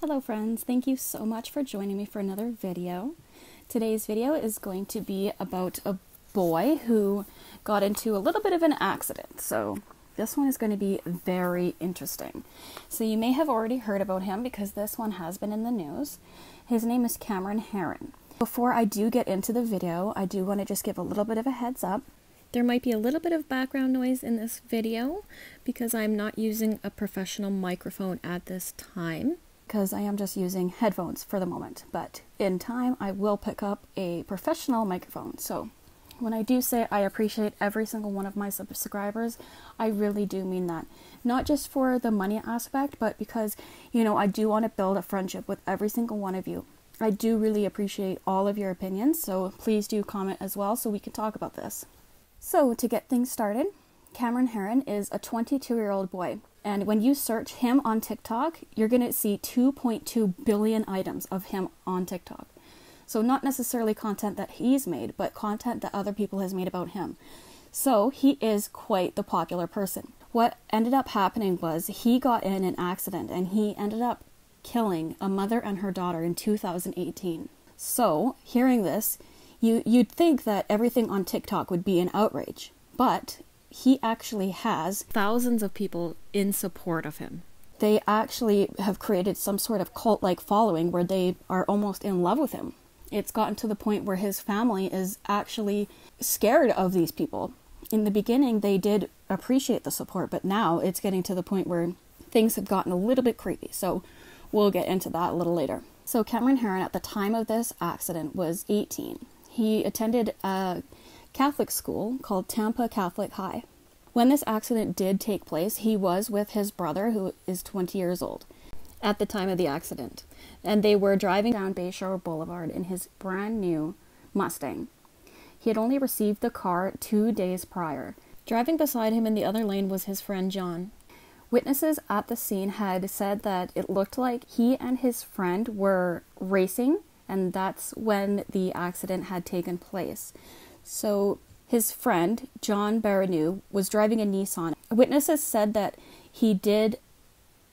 Hello friends, thank you so much for joining me for another video. Today's video is going to be about a boy who got into a little bit of an accident. So this one is going to be very interesting. So you may have already heard about him because this one has been in the news. His name is Herrin. Before I do get into the video, I do want to just give a little bit of a heads up. There might be a little bit of background noise in this video because I'm not using a professional microphone at this time, because I am just using headphones for the moment, but in time I will pick up a professional microphone. So when I do say I appreciate every single one of my subscribers, I really do mean that. Not just for the money aspect, but because, I do want to build a friendship with every single one of you. I do really appreciate all of your opinions, so please do comment as well so we can talk about this. So to get things started, Herrin is a 22-year-old boy. And when you search him on TikTok, you're going to see 2.2 billion items of him on TikTok. So not necessarily content that he's made, but content that other people has made about him. So he is quite the popular person. What ended up happening was he got in an accident and he ended up killing a mother and her daughter in 2018. So hearing this, you'd think that everything on TikTok would be an outrage, but he actually has thousands of people in support of him. They actually have created some sort of cult-like following where they are almost in love with him. It's gotten to the point where his family is actually scared of these people. In the beginning, they did appreciate the support, but now it's getting to the point where things have gotten a little bit creepy. So we'll get into that a little later. So Herrin, at the time of this accident, was 18. He attended a Catholic school called Tampa Catholic High. When this accident did take place, he was with his brother, who is 20 years old, at the time of the accident. And they were driving down Bayshore Boulevard in his brand new Mustang. He had only received the car 2 days prior. Driving beside him in the other lane was his friend John. Witnesses at the scene had said that it looked like he and his friend were racing, and that's when the accident had taken place. So his friend, John Baranu, was driving a Nissan. Witnesses said that he did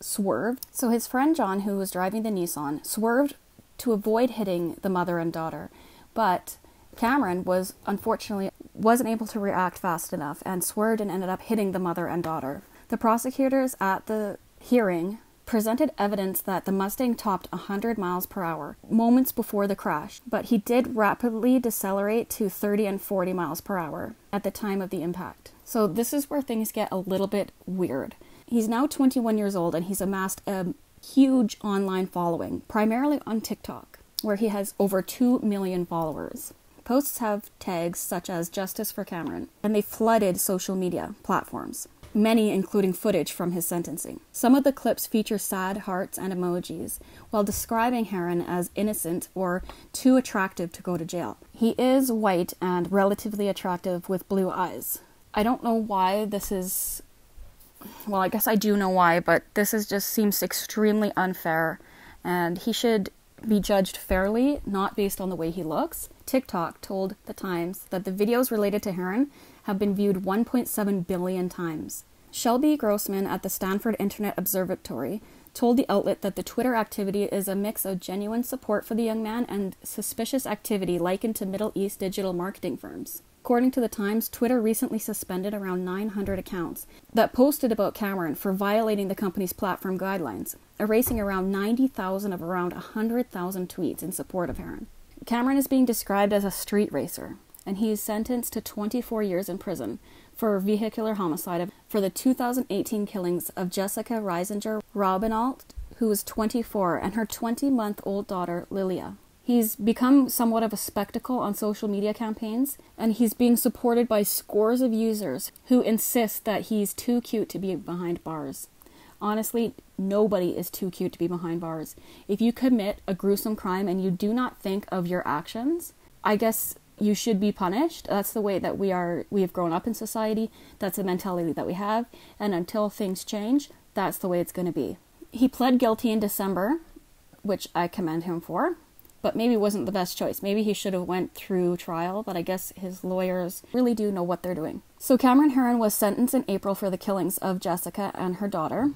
swerve. So his friend John, who was driving the Nissan, swerved to avoid hitting the mother and daughter. But Herrin wasn't able to react fast enough and swerved and ended up hitting the mother and daughter. The prosecutors at the hearing presented evidence that the Mustang topped 100 miles per hour moments before the crash, but he did rapidly decelerate to 30 and 40 miles per hour at the time of the impact. So this is where things get a little bit weird. He's now 21 years old and he's amassed a huge online following, primarily on TikTok, where he has over 2 million followers. Posts have tags such as Justice for Herrin, and they flooded social media platforms, many including footage from his sentencing. Some of the clips feature sad hearts and emojis, while describing Herrin as innocent or too attractive to go to jail. He is white and relatively attractive with blue eyes. I don't know why this is... Well, I guess I do know why, but this just seems extremely unfair, and he should be judged fairly, not based on the way he looks. TikTok told The Times that the videos related to Herrin have been viewed 1.7 billion times. Shelby Grossman at the Stanford Internet Observatory told the outlet that the Twitter activity is a mix of genuine support for the young man and suspicious activity likened to Middle East digital marketing firms. According to The Times, Twitter recently suspended around 900 accounts that posted about Herrin for violating the company's platform guidelines, erasing around 90,000 of around 100,000 tweets in support of Herrin. Herrin is being described as a street racer, and he is sentenced to 24 years in prison for vehicular homicide for the 2018 killings of Jessica Reisinger Robinalt, who was 24, and her 20-month-old daughter, Lilia. He's become somewhat of a spectacle on social media campaigns, and he's being supported by scores of users who insist that he's too cute to be behind bars. Honestly, nobody is too cute to be behind bars. If you commit a gruesome crime and you do not think of your actions, I guess you should be punished. That's the way that we have grown up in society. That's the mentality that we have. And until things change, that's the way it's going to be. He pled guilty in December, which I commend him for, but maybe wasn't the best choice. Maybe he should have went through trial, but I guess his lawyers really do know what they're doing. So Herrin was sentenced in April for the killings of Jessica and her daughter.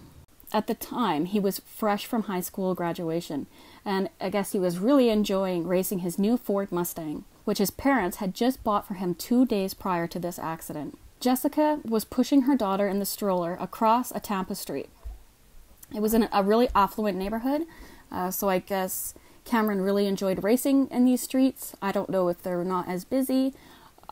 At the time, he was fresh from high school graduation, and I guess he was really enjoying racing his new Ford Mustang, which his parents had just bought for him 2 days prior to this accident. Jessica was pushing her daughter in the stroller across a Tampa street. It was in a really affluent neighborhood, so I guess Cameron really enjoyed racing in these streets. I don't know if they're not as busy.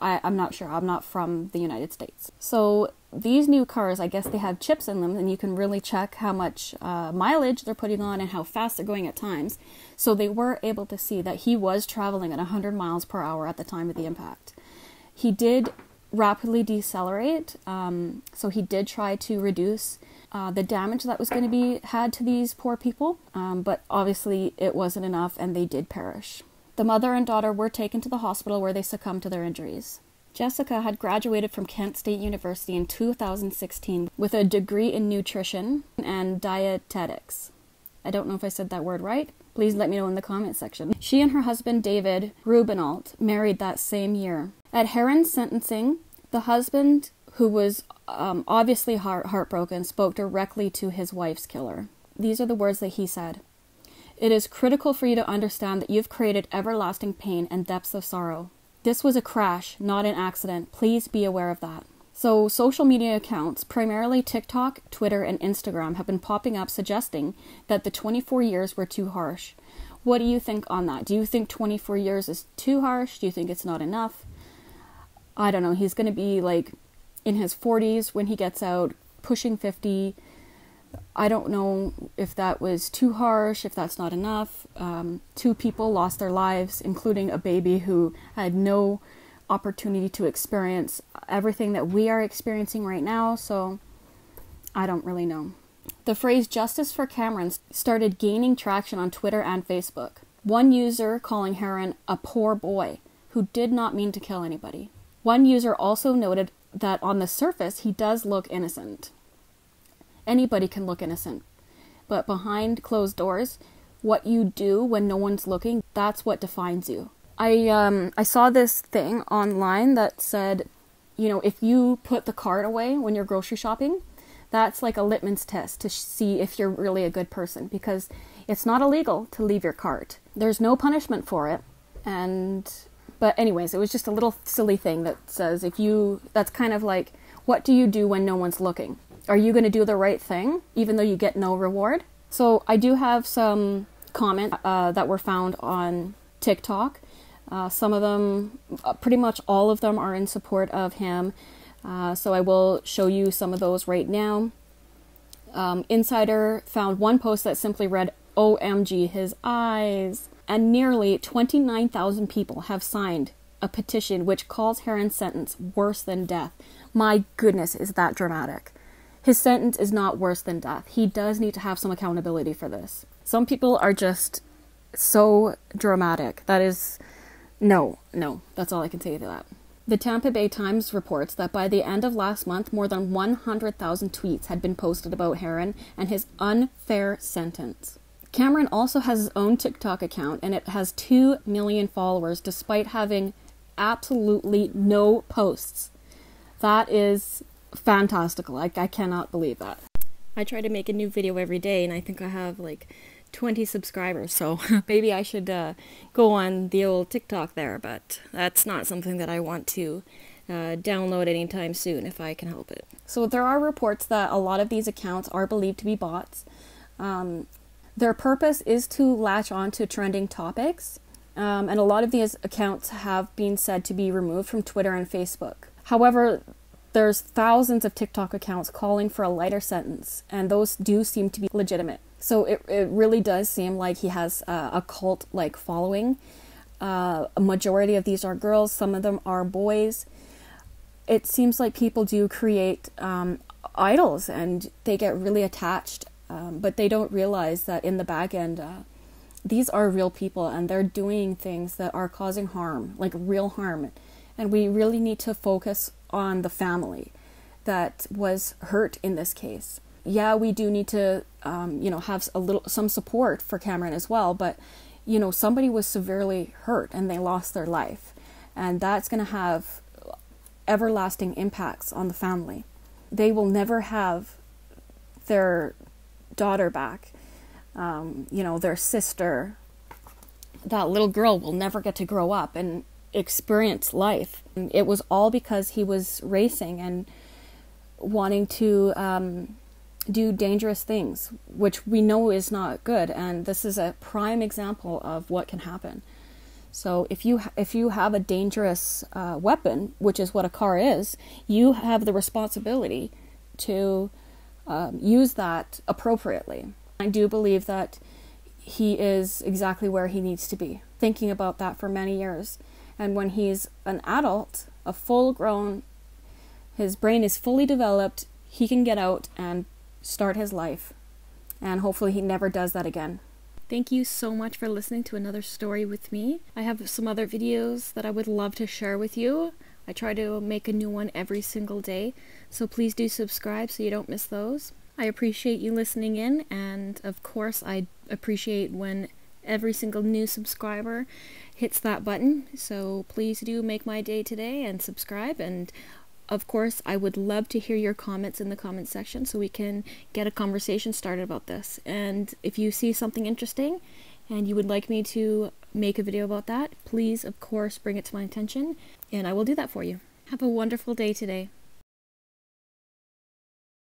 I'm not sure. I'm not from the United States. So these new cars, I guess they have chips in them, and you can really check how much mileage they're putting on and how fast they're going at times. So they were able to see that he was traveling at 100 miles per hour at the time of the impact. He did rapidly decelerate, so he did try to reduce the damage that was going to be had to these poor people, but obviously it wasn't enough and they did perish. The mother and daughter were taken to the hospital where they succumbed to their injuries. Jessica had graduated from Kent State University in 2016 with a degree in nutrition and dietetics. I don't know if I said that word right. Please let me know in the comment section. She and her husband, David Rubinault, married that same year. At Herrin's sentencing, the husband, who was obviously heartbroken, spoke directly to his wife's killer. These are the words that he said. "It is critical for you to understand that you've created everlasting pain and depths of sorrow. This was a crash, not an accident. Please be aware of that." So social media accounts, primarily TikTok, Twitter, and Instagram, have been popping up suggesting that the 24 years were too harsh. What do you think on that? Do you think 24 years is too harsh? Do you think it's not enough? I don't know. He's going to be like in his 40s when he gets out, pushing 50. I don't know if that was too harsh, if that's not enough. 2 people lost their lives, including a baby who had no opportunity to experience everything that we are experiencing right now, so I don't really know. The phrase "justice for Cameron" started gaining traction on Twitter and Facebook. One user calling Herrin a poor boy who did not mean to kill anybody. One user also noted that on the surface he does look innocent. Anybody can look innocent, but behind closed doors, what you do when no one's looking, that's what defines you. I saw this thing online that said, you know, if you put the cart away when you're grocery shopping, that's like a litmus test to see if you're really a good person, because it's not illegal to leave your cart. There's no punishment for it. But anyways, it was just a little silly thing that says that's kind of like, what do you do when no one's looking? Are you going to do the right thing, even though you get no reward? So I do have some comments that were found on TikTok. Some of them, pretty much all of them, are in support of him. So I will show you some of those right now. Insider found one post that simply read, "OMG, his eyes." And nearly 29,000 people have signed a petition which calls Herrin's sentence worse than death. My goodness, is that dramatic. His sentence is not worse than death. He does need to have some accountability for this. Some people are just so dramatic. That is, no, that's all I can say to that. The Tampa Bay Times reports that by the end of last month, more than 100,000 tweets had been posted about Herrin and his unfair sentence. Cameron also has his own TikTok account, and it has 2 million followers despite having absolutely no posts. That is fantastical. I cannot believe that. I try to make a new video every day, and I think I have like 20 subscribers, so maybe I should go on the old TikTok there, but that's not something that I want to download anytime soon if I can help it. So there are reports that a lot of these accounts are believed to be bots. Their purpose is to latch on to trending topics, and a lot of these accounts have been said to be removed from Twitter and Facebook. However, there's thousands of TikTok accounts calling for a lighter sentence, and those do seem to be legitimate. So it really does seem like he has a cult-like following. A majority of these are girls, some of them are boys. It seems like people do create idols, and they get really attached. But they don't realize that in the back end, these are real people, and they're doing things that are causing harm, like real harm. And we really need to focus on the family that was hurt in this case. Yeah, we do need to, have some support for Cameron as well. But, somebody was severely hurt and they lost their life, and that's going to have everlasting impacts on the family. They will never have their daughter back, you know, their sister. That little girl will never get to grow up and experience life. It was all because he was racing and wanting to do dangerous things, which we know is not good. And this is a prime example of what can happen. So if you have a dangerous weapon, which is what a car is, you have the responsibility to use that appropriately. I do believe that he is exactly where he needs to be. Thinking about that for many years. And when he's an adult, a full-grown, his brain is fully developed, he can get out and start his life. And hopefully he never does that again. Thank you so much for listening to another story with me. I have some other videos that I would love to share with you. I try to make a new one every single day, so please do subscribe so you don't miss those. I appreciate you listening in, and of course I appreciate when every single new subscriber hits that button, so please do make my day today and subscribe. And of course I would love to hear your comments in the comment section so we can get a conversation started about this. And if you see something interesting and you would like me to make a video about that, please of course bring it to my attention and I will do that for you. Have a wonderful day today.